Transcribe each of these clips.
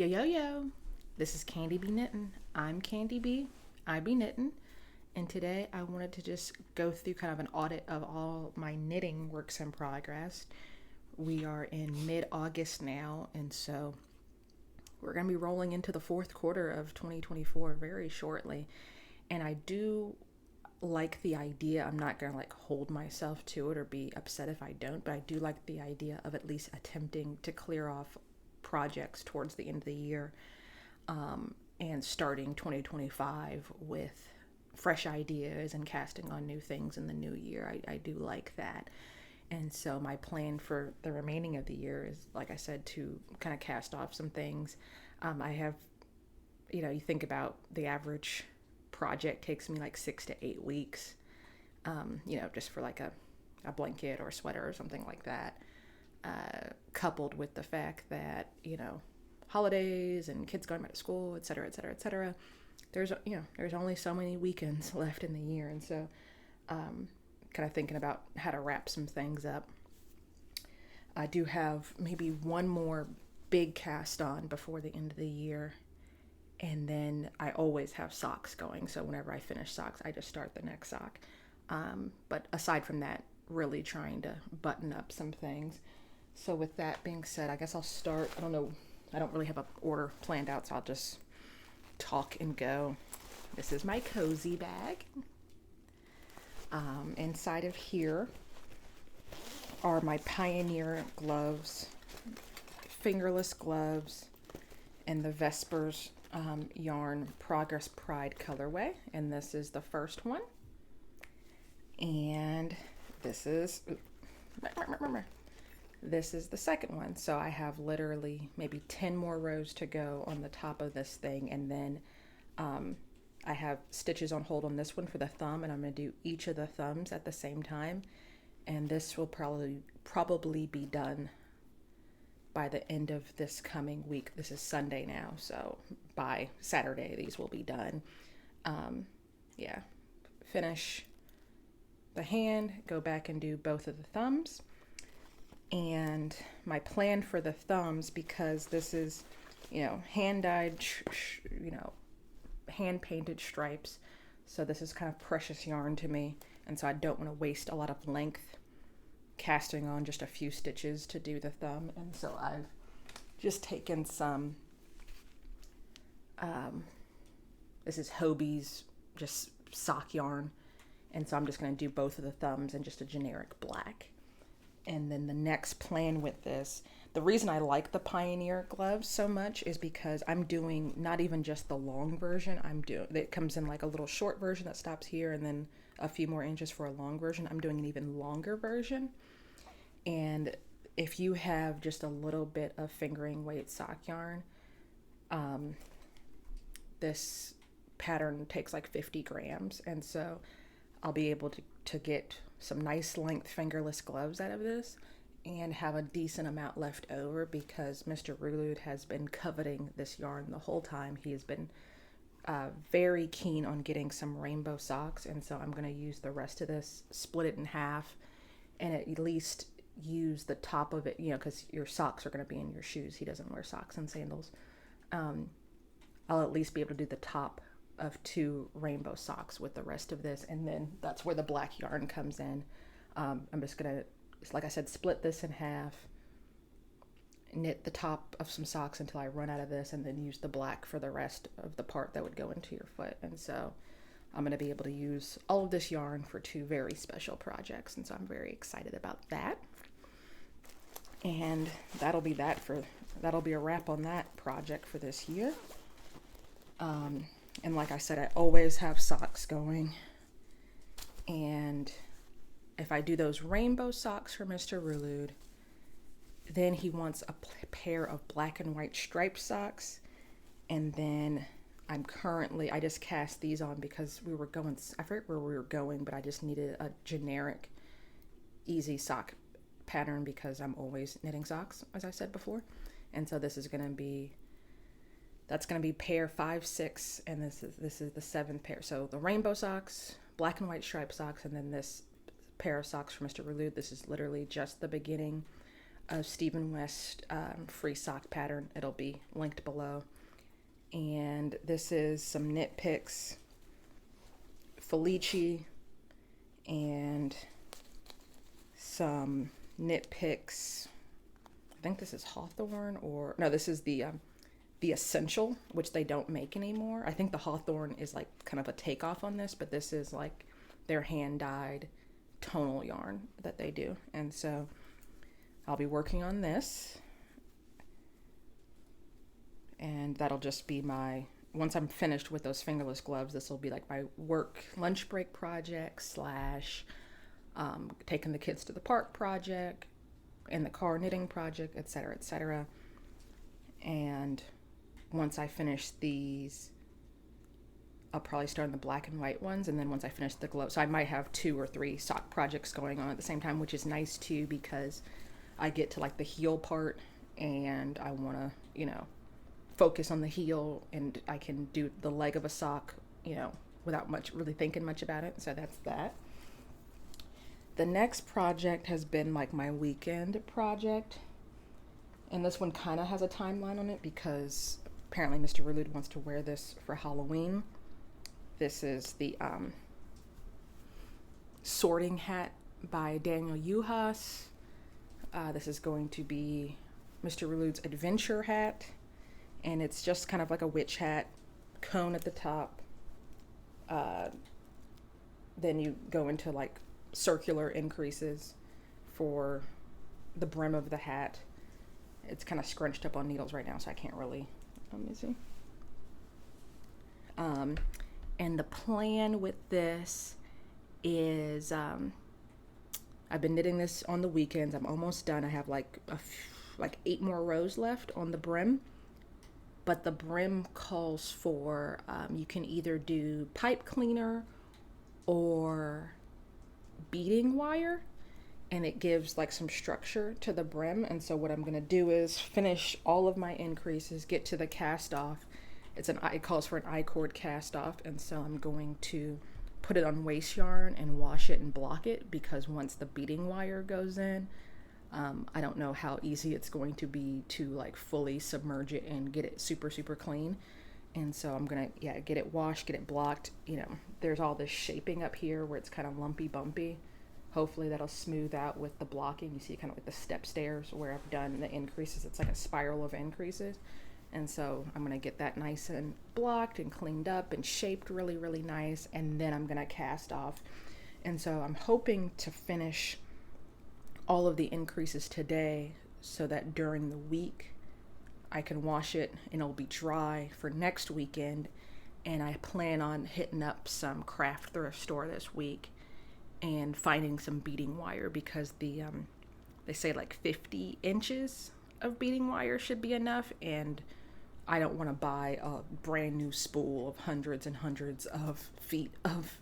Yo, yo, yo. This is candibknittin. I'm Candy B. I be knitting. And today I wanted to just go through kind of an audit of all my knitting works in progress. We are in mid-August now, and so we're going to be rolling into the fourth quarter of 2024 very shortly. And I do like the idea. I'm not going to hold myself to it or be upset if I don't, but I do like the idea of at least attempting to clear off projects towards the end of the year, and starting 2025 with fresh ideas and casting on new things in the new year. I do like that. And so my plan for the remaining of the year is, like I said, to kind of cast off some things. I have, you think about the average project takes me like 6 to 8 weeks, just for like a blanket or a sweater or something like that. Coupled with the fact that, holidays and kids going back to school, et cetera, et cetera, et cetera. There's only so many weekends left in the year. And so, kind of thinking about how to wrap some things up. I do have maybe one more big cast on before the end of the year. And then I always have socks going. So whenever I finish socks, I just start the next sock. But aside from that, really trying to button up some things. So with that being said, I guess I'll start. I don't know. I don't really have an order planned out, so I'll just talk and go. This is my cozy bag. Inside of here are my Pioneer gloves, fingerless gloves, and the Vespers yarn Progress Pride colorway. And this is the first one. And this is the second one. So I have literally maybe 10 more rows to go on the top of this thing. And then I have stitches on hold on this one for the thumb, and I'm going to do each of the thumbs at the same time. And this will probably be done by the end of this coming week. This is Sunday now, so by Saturday these will be done. Finish the hand, go back and do both of the thumbs. And my plan for the thumbs, because this is, hand dyed, hand painted stripes. So this is kind of precious yarn to me. And so I don't want to waste a lot of length casting on just a few stitches to do the thumb. And so I've just taken some, this is Hobie's just sock yarn. And so I'm just going to do both of the thumbs in just a generic black. And then the next plan with this, the reason I like the Pioneer gloves so much is because I'm doing not even just the long version. It comes in like a little short version that stops here and then a few more inches for a long version. I'm doing an even longer version. And if you have just a little bit of fingering weight sock yarn, this pattern takes like 50 grams. And so I'll be able to get some nice length fingerless gloves out of this and have a decent amount left over, because Mr. Rulud has been coveting this yarn the whole time. He has been very keen on getting some rainbow socks, and so I'm going to use the rest of this, split it in half, and at least use the top of it, because your socks are going to be in your shoes. He doesn't wear socks and sandals. I'll at least be able to do the top of 2 rainbow socks with the rest of this, and then that's where the black yarn comes in. I'm just gonna, like I said, split this in half, knit the top of some socks until I run out of this, and then use the black for the rest of the part that would go into your foot. And so I'm going to be able to use all of this yarn for 2 very special projects, and so I'm very excited about that. And that'll be a wrap on that project for this year. And like I said, I always have socks going. And if I do those rainbow socks for Mr. Rulud, then he wants a pair of black and white striped socks. And then I just cast these on because I forget where we were going, but I just needed a generic, easy sock pattern because I'm always knitting socks, as I said before. And so this is going to be pair 5, 6, and this is the 7th pair. So the rainbow socks, black and white striped socks, and then this pair of socks for Mr. Rulud. This is literally just the beginning a Stephen West free sock pattern. It'll be linked below. And this is some knit picks, Felici, and some knit picks. I think this is Hawthorne, or no, this is the Essential, which they don't make anymore. I think the Hawthorne is like kind of a takeoff on this, but this is like their hand-dyed tonal yarn that they do. And so I'll be working on this. And that'll just be my, once I'm finished with those fingerless gloves, this will be like my work lunch break project slash taking the kids to the park project, in the car knitting project, etc., etc. And once I finish these, I'll probably start on the black and white ones, and then once I finish the gloves, so I might have 2 or 3 sock projects going on at the same time, which is nice too, because I get to like the heel part and I want to, you know, focus on the heel, and I can do the leg of a sock, you know, without really thinking much about it. So that's that. The next project has been like my weekend project, and this one kind of has a timeline on it because apparently Mr. Rulud wants to wear this for Halloween. This is the sorting hat by Daniel Yuhas. This is going to be Mr. Rulud's adventure hat, and it's just kind of like a witch hat, cone at the top. Then you go into like circular increases for the brim of the hat. It's kind of scrunched up on needles right now, so I can't really, let me see. And the plan with this is, I've been knitting this on the weekends. I'm almost done. I have like 8 more rows left on the brim, but the brim calls for, you can either do pipe cleaner or beading wire, and it gives like some structure to the brim. And so what I'm going to do is finish all of my increases, get to the cast off. It calls for an I-cord cast off, and so I'm going to put it on waste yarn and wash it and block it, because once the beading wire goes in, I don't know how easy it's going to be to like fully submerge it and get it super, super clean. And so I'm gonna, get it washed, get it blocked. You know, there's all this shaping up here where it's kind of lumpy bumpy. Hopefully that'll smooth out with the blocking. You see kind of like the step stairs where I've done the increases. It's like a spiral of increases. And so I'm gonna get that nice and blocked and cleaned up and shaped really, really nice. And then I'm gonna cast off. And so I'm hoping to finish all of the increases today so that during the week I can wash it and it'll be dry for next weekend. And I plan on hitting up some craft thrift store this week and finding some beading wire, because they say like 50 inches of beading wire should be enough, and I don't want to buy a brand new spool of hundreds and hundreds of feet of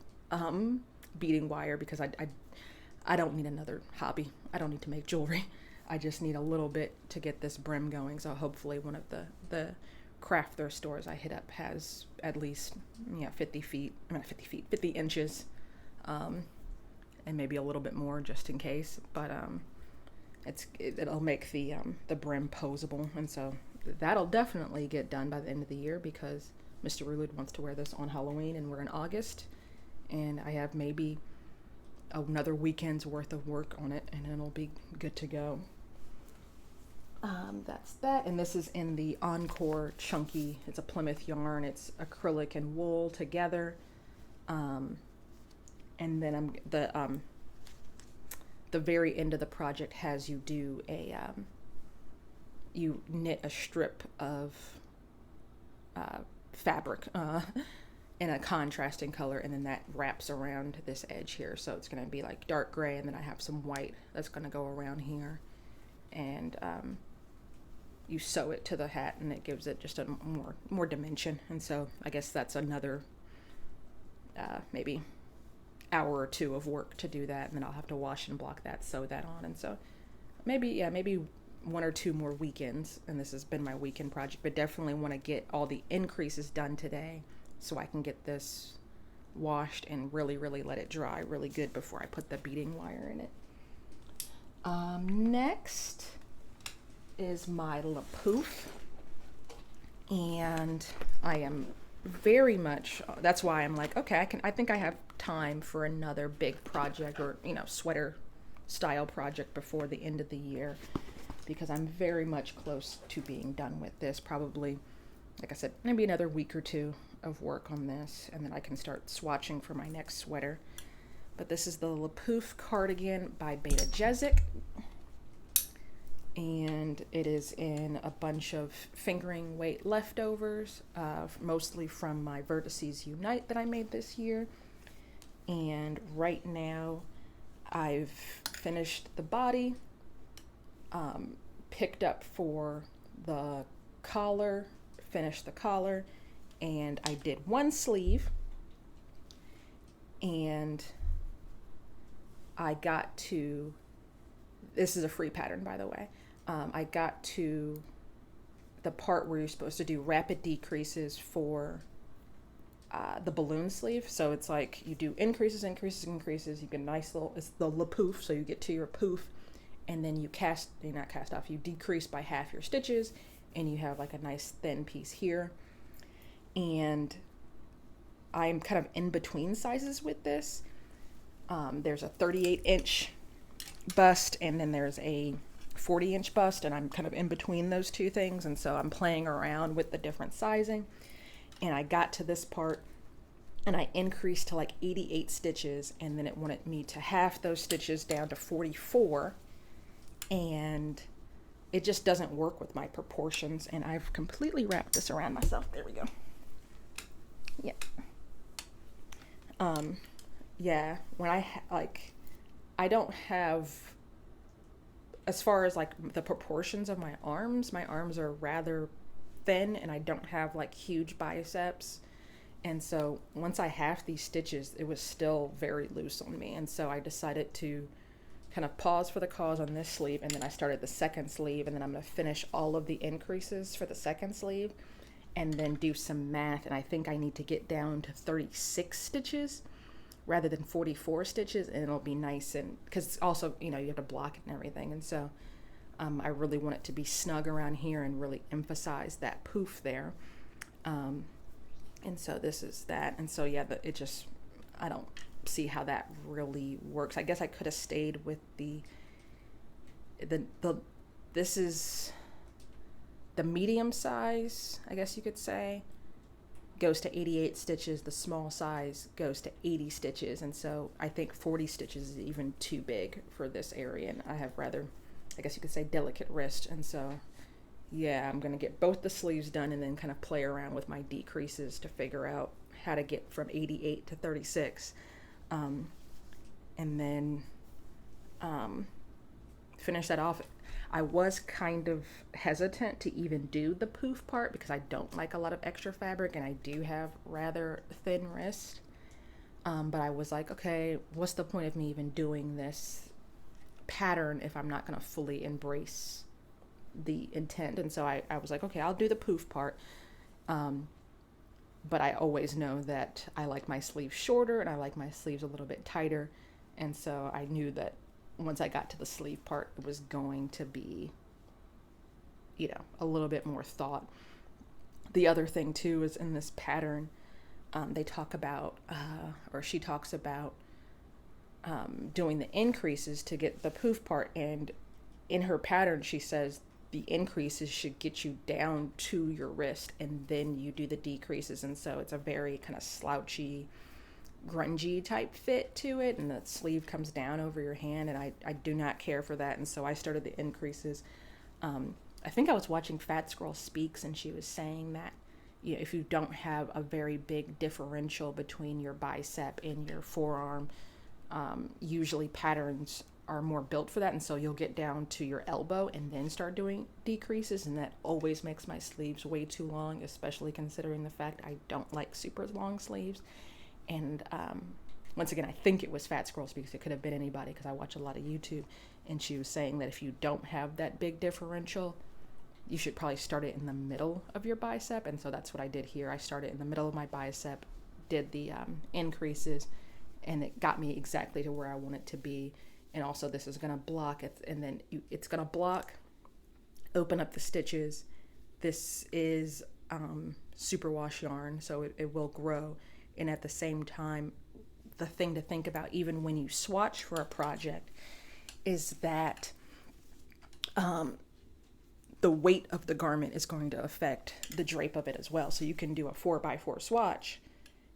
beading wire, because I don't need another hobby. I don't need to make jewelry. I just need a little bit to get this brim going. So hopefully one of the craft thrift stores I hit up has at least 50 inches, and maybe a little bit more just in case. But it'll make the brim posable, and so that'll definitely get done by the end of the year, because Mr. Rulud wants to wear this on Halloween, and we're in August, and I have maybe another weekend's worth of work on it, and it'll be good to go. That's that. And this is in the Encore Chunky. It's a Plymouth yarn. It's acrylic and wool together. And then the very end of the project has you do you knit a strip of fabric in a contrasting color, and then that wraps around this edge here. So it's going to be like dark gray, and then I have some white that's going to go around here, and you sew it to the hat, and it gives it just a more dimension. And so I guess that's another maybe hour or 2 of work to do that, and then I'll have to wash and block that, sew that on. And so maybe 1 or 2 more weekends, and this has been my weekend project, but definitely want to get all the increases done today so I can get this washed and really, really let it dry really good before I put the beading wire in it. Next, is my Pouf, and I am very much, that's why I'm like, okay, I think I have time for another big project, or sweater style project before the end of the year, because I'm very much close to being done with this. Probably, like I said, maybe another week or two of work on this, and then I can start swatching for my next sweater. But this is the Pouf cardigan by Beata Jezek, and it is in a bunch of fingering weight leftovers, mostly from my Vertices Unite that I made this year. And right now I've finished the body, picked up for the collar, finished the collar, and I did one sleeve, and I got to, this is a free pattern, by the way, I got to the part where you're supposed to do rapid decreases for the balloon sleeve. So it's like you do increases, you get a nice little, it's the Pouf, so you get to your Pouf, and then you you decrease by half your stitches, and you have like a nice thin piece here. And I'm kind of in between sizes with this. There's a 38-inch bust, and then there's a 40-inch bust, and I'm kind of in between those two things, and so I'm playing around with the different sizing. And I got to this part, and I increased to like 88 stitches, and then it wanted me to half those stitches down to 44, and it just doesn't work with my proportions. And I've completely wrapped this around myself. There we go. Yeah. Yeah, when I don't have, as far as like the proportions of my arms are rather thin, and I don't have like huge biceps. And so once I halved these stitches, it was still very loose on me. And so I decided to kind of pause for the cause on this sleeve, and then I started the second sleeve, and then I'm going to finish all of the increases for the second sleeve, and then do some math. And I think I need to get down to 36 stitches rather than 44 stitches, and it'll be nice. And because also, you have to block it and everything. And so I really want it to be snug around here and really emphasize that Pouf there. And so this is that. And so, yeah, I don't see how that really works. I guess I could have stayed with this is the medium size, I guess you could say, goes to 88 stitches. The small size goes to 80 stitches. And so I think 40 stitches is even too big for this area. And I have rather, I guess you could say, delicate wrist. And so, yeah, I'm going to get both the sleeves done and then kind of play around with my decreases to figure out how to get from 88 to 36. And then finish that off. I was kind of hesitant to even do the Pouf part because I don't like a lot of extra fabric, and I do have rather thin wrist. But I was like, okay, what's the point of me even doing this pattern if I'm not going to fully embrace the intent? And so I was like, okay, I'll do the Pouf part. But I always know that I like my sleeves shorter and I like my sleeves a little bit tighter. And so I knew that once I got to the sleeve part, it was going to be, a little bit more thought. The other thing too is in this pattern, they talk about, or she talks about, doing the increases to get the Pouf part. And in her pattern, she says the increases should get you down to your wrist, and then you do the decreases. And so it's a very kind of slouchy, grungy type fit to it, and the sleeve comes down over your hand, and I do not care for that. And so I started the increases. I think I was watching Fat Squirrel Speaks, and she was saying that if you don't have a very big differential between your bicep and your forearm, usually patterns are more built for that, and so you'll get down to your elbow and then start doing decreases, and that always makes my sleeves way too long, especially considering the fact I don't like super long sleeves. And once again, I think it was Fat Squirrel Speaks. It could have been anybody because I watch a lot of YouTube. And she was saying that if you don't have that big differential, you should probably start it in the middle of your bicep. And so that's what I did here. I started in the middle of my bicep, did the increases, and it got me exactly to where I want it to be. And also this is going to block it. And then it's going to block open up the stitches. This is superwash yarn, so it will grow. And at the same time, the thing to think about, even when you swatch for a project, is that the weight of the garment is going to affect the drape of it as well. So you can do a 4x4 swatch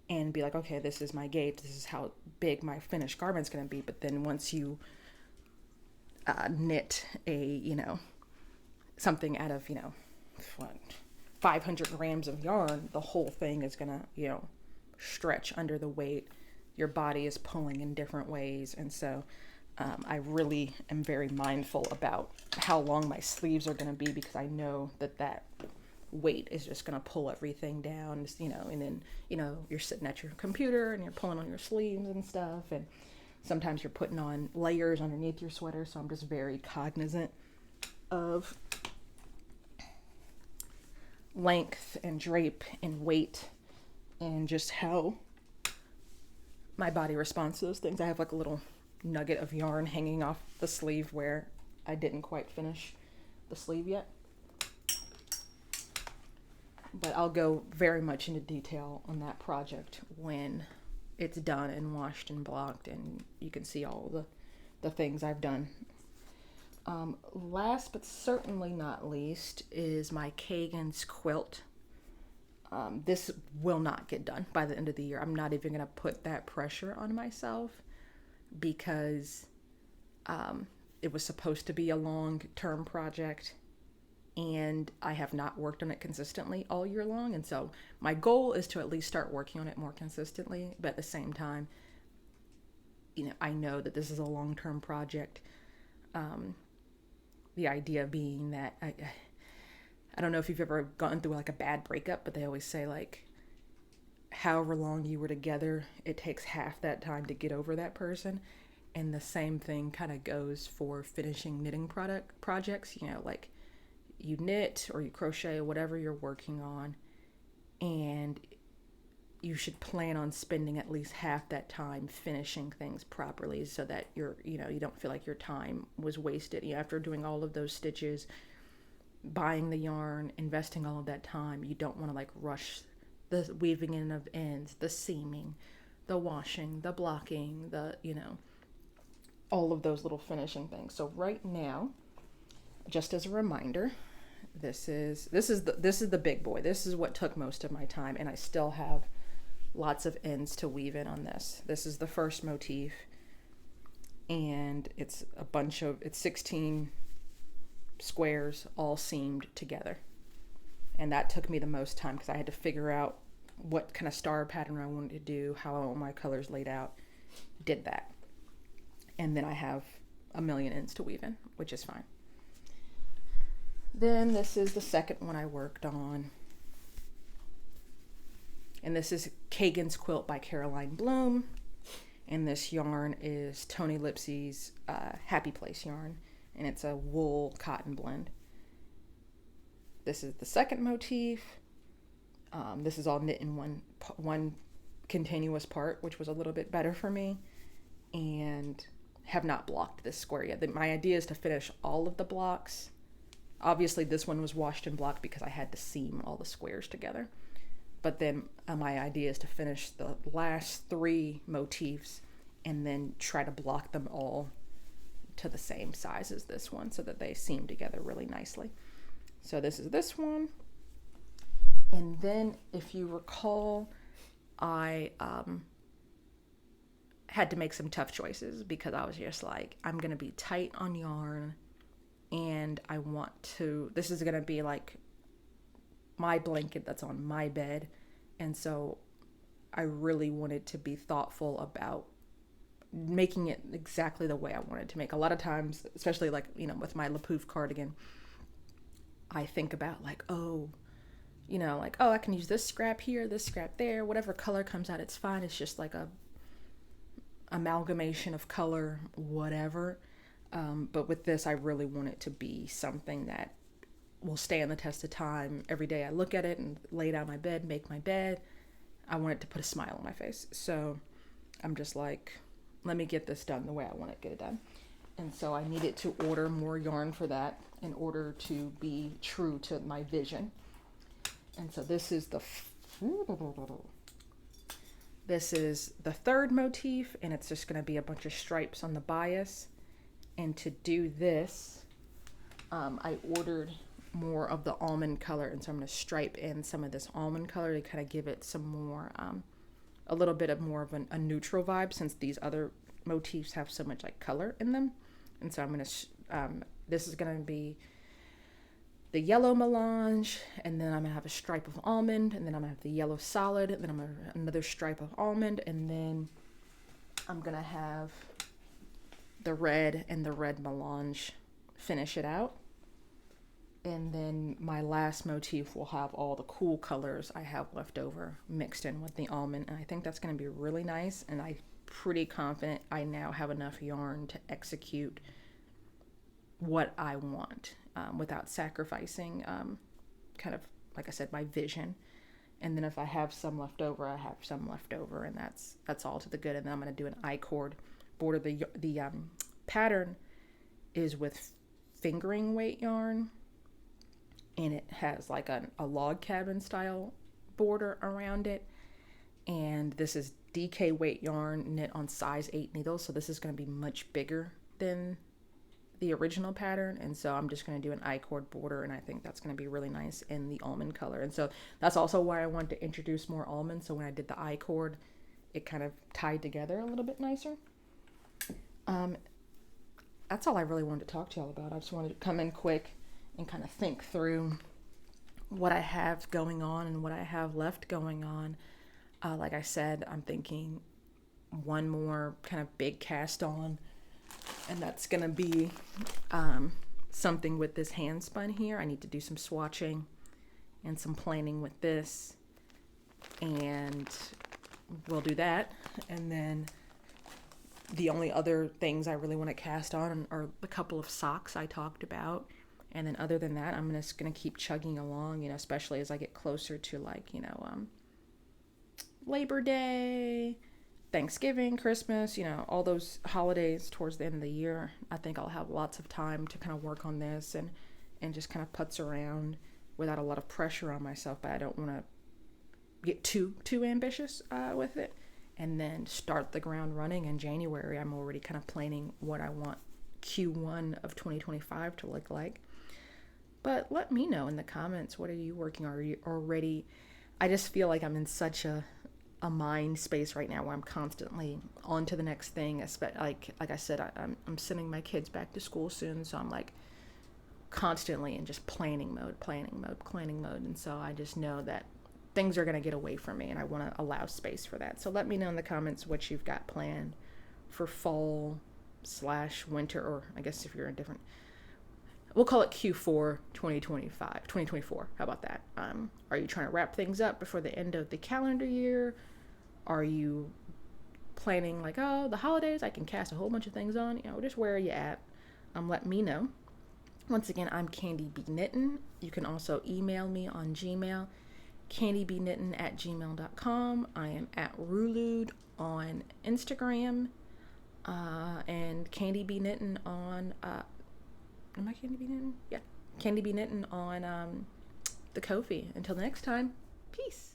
and be like, okay, this is my gauge, this is how big my finished garment's going to be. But then once you knit a, something out of, 500 grams of yarn, the whole thing is going to, stretch under the weight. Your body is pulling in different ways. And so I really am very mindful about how long my sleeves are going to be, because I know that weight is just going to pull everything down, and then, you're sitting at your computer and you're pulling on your sleeves and stuff. And sometimes you're putting on layers underneath your sweater. So I'm just very cognizant of length and drape and weight and just how my body responds to those things. I have like a little nugget of yarn hanging off the sleeve where I didn't quite finish the sleeve yet. But I'll go very much into detail on that project when it's done and washed and blocked, and you can see all the things I've done. Last but certainly not least is my Kagan's quilt. This will not get done by the end of the year. I'm not even going to put that pressure on myself, because it was supposed to be a long-term project, and I have not worked on it consistently all year long. And so my goal is to at least start working on it more consistently. But at the same time, I know that this is a long-term project. The idea being that I don't know if you've ever gone through like a bad breakup, but they always say like, however long you were together, it takes half that time to get over that person. And the same thing kind of goes for finishing knitting projects. Like you knit or you crochet or whatever you're working on, and you should plan on spending at least half that time finishing things properly, so that you don't feel like your time was wasted. After doing all of those stitches, buying the yarn, investing all of that time, you don't want to like rush the weaving in of ends, the seaming, the washing, the blocking, all of those little finishing things. So right now, just as a reminder, this is the big boy. This is what took most of my time, and I still have lots of ends to weave in on this. This is the first motif, and it's 16 squares all seamed together. And that took me the most time, because I had to figure out what kind of star pattern I wanted to do, how I want my colors laid out. Did that. And then I have a million ends to weave in, which is fine. Then this is the second one I worked on. And this is Kagan's Quilt by Carolyn Bloom. And this yarn is Tony Lipsy's Happy Place yarn. And it's a wool cotton blend. This is the second motif. This is all knit in one continuous part, which was a little bit better for me. And have not blocked this square yet. My idea is to finish all of the blocks. Obviously, this one was washed and blocked because I had to seam all the squares together. But then my idea is to finish the last 3 motifs and then try to block them all to the same size as this one, so that they seam together really nicely. So this is this one. And then, if you recall, I had to make some tough choices, because I was just like, I'm going to be tight on yarn, and I want to, this is going to be like my blanket that's on my bed. And so I really wanted to be thoughtful about making it exactly the way I wanted to make. A lot of times, especially like, with my Pouf cardigan, I think about like, I can use this scrap here, this scrap there, whatever color comes out, it's fine. It's just like a amalgamation of color, whatever. But with this, I really want it to be something that will stand the test of time. Every day I look at it and lay down my bed, make my bed, I want it to put a smile on my face. So I'm just like, let me get this done the way I want to get it done. And so I needed to order more yarn for that in order to be true to my vision. And so this is the third motif, and it's just going to be a bunch of stripes on the bias. And to do this, I ordered more of the almond color, and so I'm going to stripe in some of this almond color to kind of give it some more, a little bit of more of a neutral vibe, since these other motifs have so much like color in them. And so I'm going to, this is going to be the yellow melange, and then I'm going to have a stripe of almond, and then I'm going to have the yellow solid, and then I'm going to have another stripe of almond, and then I'm going to have the red and the red melange finish it out. And then my last motif will have all the cool colors I have left over mixed in with the almond. And I think that's going to be really nice. And I'm pretty confident I now have enough yarn to execute what I want without sacrificing, kind of, like I said, my vision. And then if I have some left over, I have some left over, and that's all to the good. And then I'm going to do an I-cord border. The pattern is with fingering weight yarn, and it has like a log cabin style border around it. And this is DK weight yarn knit on size 8 needles, so this is going to be much bigger than the original pattern. And so I'm just going to do an I-cord border, and I think that's going to be really nice in the almond color. And so that's also why I wanted to introduce more almond, so when I did the I-cord, it kind of tied together a little bit nicer. That's all I really wanted to talk to y'all about. I just wanted to come in quick and kind of think through what I have going on and what I have left going on. Like I said, I'm thinking one more kind of big cast on, and that's going to be something with this hand spun here. I need to do some swatching and some planing with this, and we'll do that. And then the only other things I really want to cast on are a couple of socks I talked about. And then other than that, I'm just going to keep chugging along, you know, especially as I get closer to, like, you know, Labor Day, Thanksgiving, Christmas, you know, all those holidays towards the end of the year. I think I'll have lots of time to kind of work on this and just kind of putz around without a lot of pressure on myself. But I don't want to get too ambitious with it. And then start the ground running in January. I'm already kind of planning what I want Q1 of 2025 to look like. But let me know in the comments, what are you working on? Are you already? I just feel like I'm in such a mind space right now where I'm constantly on to the next thing. Like I said, I'm sending my kids back to school soon, so I'm like constantly in just planning mode. And so I just know that things are going to get away from me, and I want to allow space for that. So let me know in the comments what you've got planned for fall/winter, or I guess if you're in different, we'll call it Q4 2024. How about that? Are you trying to wrap things up before the end of the calendar year? Are you planning like, oh, the holidays, I can cast a whole bunch of things on, you know, just where are you at? Let me know. Once again, I'm candibknittin. You can also email me on Gmail, candibknittin@gmail.com. I am at Rulude on Instagram, and candibknittin on, am I candibknittin? Yeah, candibknittin on the Ko-fi. Until next time, peace.